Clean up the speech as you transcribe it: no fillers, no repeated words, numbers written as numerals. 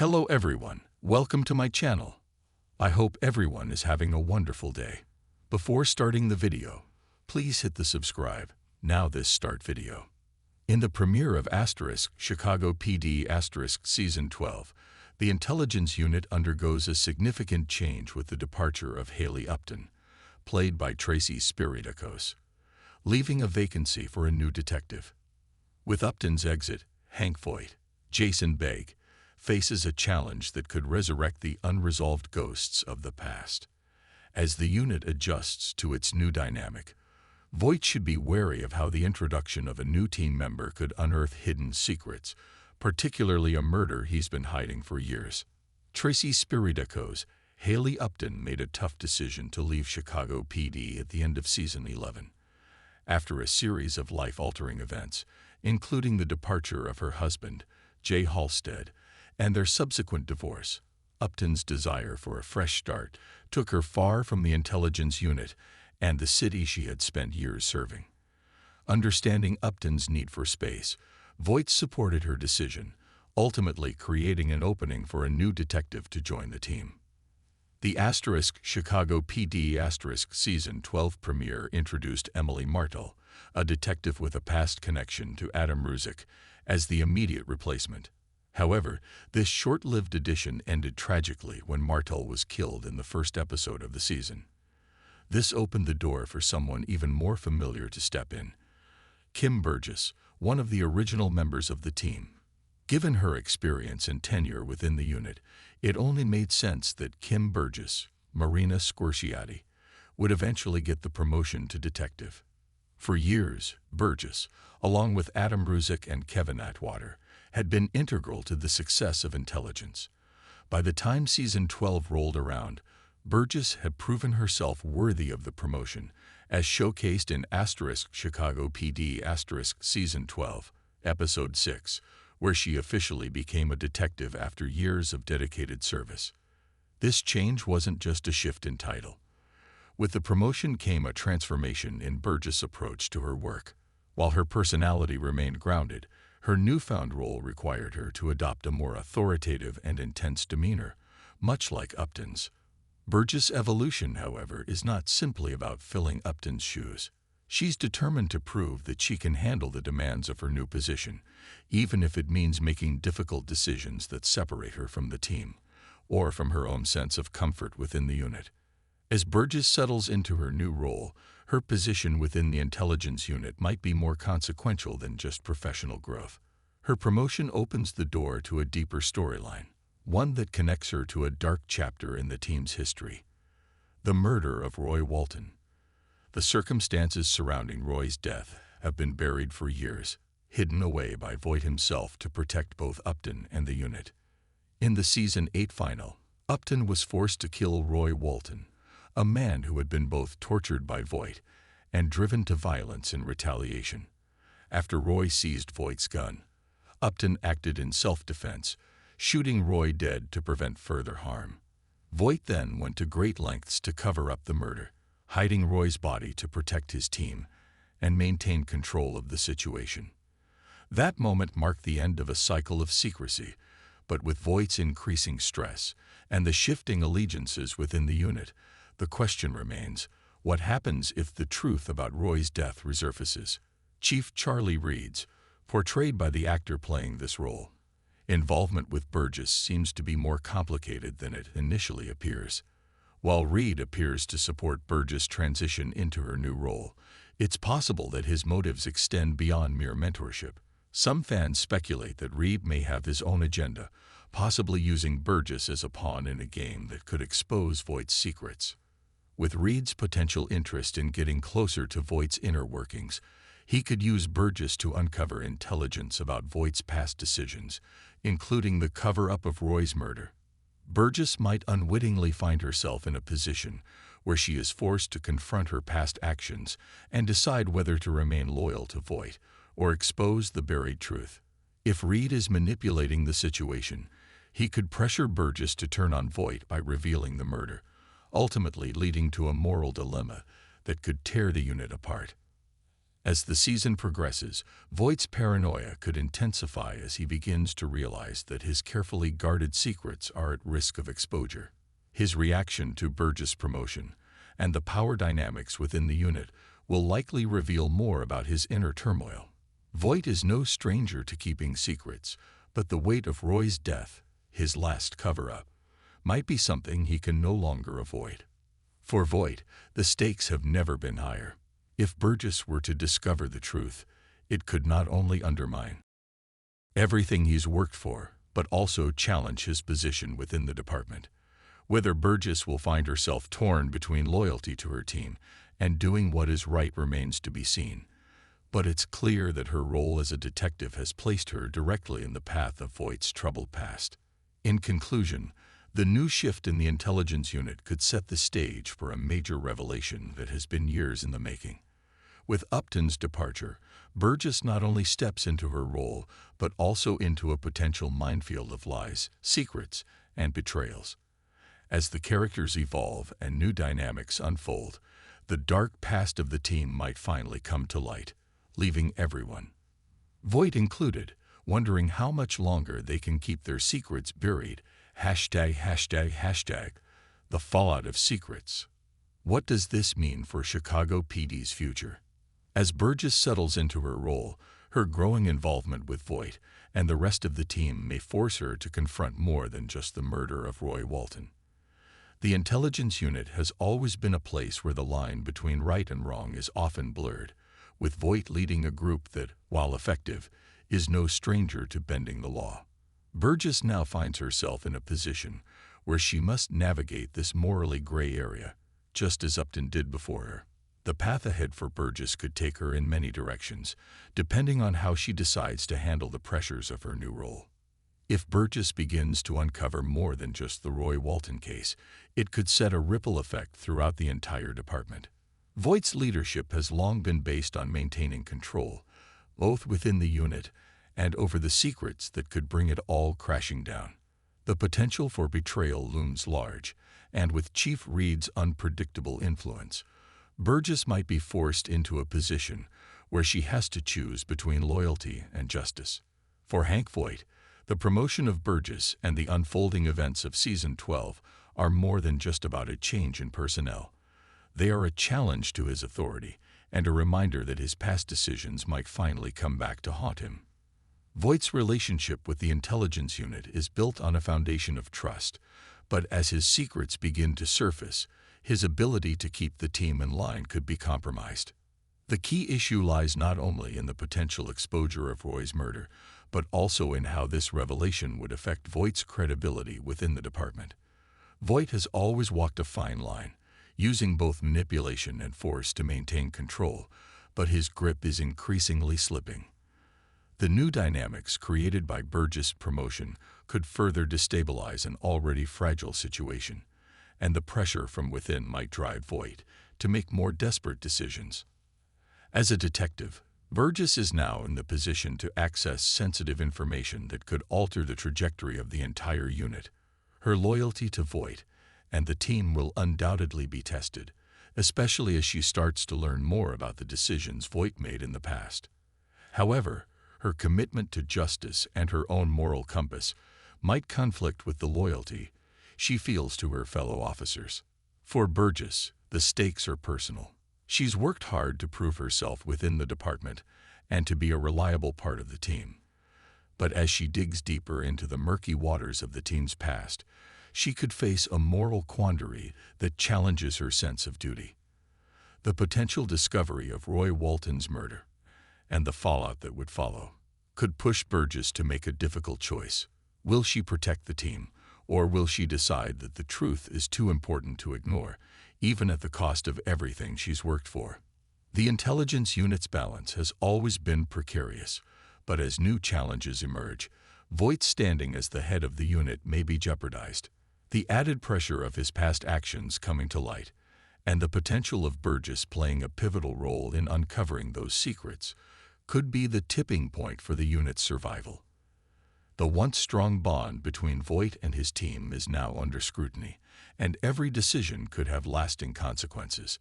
Hello everyone, welcome to my channel. I hope everyone is having a wonderful day. Before starting the video, please hit the subscribe. Now this start video. In the premiere of Chicago PD Season 12, the intelligence unit undergoes a significant change with the departure of Haley Upton, played by Tracy Spiridakos, leaving a vacancy for a new detective. With Upton's exit, Hank Voight, Jason Begg, faces a challenge that could resurrect the unresolved ghosts of the past. As the unit adjusts to its new dynamic, Voight should be wary of how the introduction of a new team member could unearth hidden secrets, particularly a murder he's been hiding for years. Tracy Spiridakos, Haley Upton made a tough decision to leave Chicago PD at the end of Season 11. After a series of life-altering events, including the departure of her husband, Jay Halstead, and their subsequent divorce, Upton's desire for a fresh start took her far from the intelligence unit and the city she had spent years serving. Understanding Upton's need for space, Voight supported her decision, ultimately creating an opening for a new detective to join the team. The Chicago PD Season 12 premiere introduced Emily Martel, a detective with a past connection to Adam Ruzick, as the immediate replacement. However, this short-lived addition ended tragically when Martel was killed in the first episode of the season. This opened the door for someone even more familiar to step in: Kim Burgess, one of the original members of the team. Given her experience and tenure within the unit, it only made sense that Kim Burgess, Marina Squirciati, would eventually get the promotion to detective. For years, Burgess, along with Adam Ruzick and Kevin Atwater, had been integral to the success of intelligence. By the time Season 12 rolled around, Burgess had proven herself worthy of the promotion, as showcased in Chicago PD Season 12, Episode 6, where she officially became a detective after years of dedicated service. This change wasn't just a shift in title. With the promotion came a transformation in Burgess' approach to her work. While her personality remained grounded, her newfound role required her to adopt a more authoritative and intense demeanor, much like Upton's. Burgess' evolution, however, is not simply about filling Upton's shoes. She's determined to prove that she can handle the demands of her new position, even if it means making difficult decisions that separate her from the team, or from her own sense of comfort within the unit. As Burgess settles into her new role, her position within the intelligence unit might be more consequential than just professional growth. Her promotion opens the door to a deeper storyline, one that connects her to a dark chapter in the team's history: the murder of Roy Walton. The circumstances surrounding Roy's death have been buried for years, hidden away by Voight himself to protect both Upton and the unit. In the Season 8 final, Upton was forced to kill Roy Walton, a man who had been both tortured by Voight and driven to violence in retaliation. After Roy seized Voight's gun, Upton acted in self-defense, shooting Roy dead to prevent further harm. Voight then went to great lengths to cover up the murder, hiding Roy's body to protect his team and maintain control of the situation. That moment marked the end of a cycle of secrecy, but with Voight's increasing stress and the shifting allegiances within the unit, the question remains: what happens if the truth about Roy's death resurfaces? Chief Charlie Reed's, portrayed by the actor playing this role, involvement with Burgess seems to be more complicated than it initially appears. While Reed appears to support Burgess' transition into her new role, it's possible that his motives extend beyond mere mentorship. Some fans speculate that Reed may have his own agenda, possibly using Burgess as a pawn in a game that could expose Voight's secrets. With Reed's potential interest in getting closer to Voight's inner workings, he could use Burgess to uncover intelligence about Voight's past decisions, including the cover-up of Roy's murder. Burgess might unwittingly find herself in a position where she is forced to confront her past actions and decide whether to remain loyal to Voight or expose the buried truth. If Reed is manipulating the situation, he could pressure Burgess to turn on Voight by revealing the murder, ultimately leading to a moral dilemma that could tear the unit apart. As the season progresses, Voight's paranoia could intensify as he begins to realize that his carefully guarded secrets are at risk of exposure. His reaction to Burgess' promotion and the power dynamics within the unit will likely reveal more about his inner turmoil. Voight is no stranger to keeping secrets, but the weight of Roy's death, his last cover-up, might be something he can no longer avoid. For Voight, the stakes have never been higher. If Burgess were to discover the truth, it could not only undermine everything he's worked for, but also challenge his position within the department. Whether Burgess will find herself torn between loyalty to her team and doing what is right remains to be seen. But it's clear that her role as a detective has placed her directly in the path of Voight's troubled past. In conclusion, the new shift in the intelligence unit could set the stage for a major revelation that has been years in the making. With Upton's departure, Burgess not only steps into her role, but also into a potential minefield of lies, secrets, and betrayals. As the characters evolve and new dynamics unfold, the dark past of the team might finally come to light, leaving everyone, Voight included, wondering how much longer they can keep their secrets buried. ###, the fallout of secrets. What does this mean for Chicago PD's future? As Burgess settles into her role, her growing involvement with Voight and the rest of the team may force her to confront more than just the murder of Roy Walton. The intelligence unit has always been a place where the line between right and wrong is often blurred, with Voight leading a group that, while effective, is no stranger to bending the law. Burgess now finds herself in a position where she must navigate this morally gray area, just as Upton did before her. The path ahead for Burgess could take her in many directions, depending on how she decides to handle the pressures of her new role. If Burgess begins to uncover more than just the Roy Walton case, it could set a ripple effect throughout the entire department. Voight's leadership has long been based on maintaining control, both within the unit and over the secrets that could bring it all crashing down. The potential for betrayal looms large, and with Chief Reed's unpredictable influence, Burgess might be forced into a position where she has to choose between loyalty and justice. For Hank Voight, the promotion of Burgess and the unfolding events of Season 12 are more than just about a change in personnel. They are a challenge to his authority and a reminder that his past decisions might finally come back to haunt him. Voight's relationship with the intelligence unit is built on a foundation of trust, but as his secrets begin to surface, his ability to keep the team in line could be compromised. The key issue lies not only in the potential exposure of Roy's murder, but also in how this revelation would affect Voight's credibility within the department. Voight has always walked a fine line, using both manipulation and force to maintain control, but his grip is increasingly slipping. The new dynamics created by Burgess' promotion could further destabilize an already fragile situation, and the pressure from within might drive Voight to make more desperate decisions. As a detective, Burgess is now in the position to access sensitive information that could alter the trajectory of the entire unit. Her loyalty to Voight and the team will undoubtedly be tested, especially as she starts to learn more about the decisions Voight made in the past. However, her commitment to justice and her own moral compass might conflict with the loyalty she feels to her fellow officers. For Burgess, the stakes are personal. She's worked hard to prove herself within the department and to be a reliable part of the team. But as she digs deeper into the murky waters of the team's past, she could face a moral quandary that challenges her sense of duty. The potential discovery of Roy Walton's murder and the fallout that would follow could push Burgess to make a difficult choice. Will she protect the team, or will she decide that the truth is too important to ignore, even at the cost of everything she's worked for? The intelligence unit's balance has always been precarious, but as new challenges emerge, Voight's standing as the head of the unit may be jeopardized. The added pressure of his past actions coming to light, and the potential of Burgess playing a pivotal role in uncovering those secrets, could be the tipping point for the unit's survival. The once strong bond between Voight and his team is now under scrutiny, and every decision could have lasting consequences.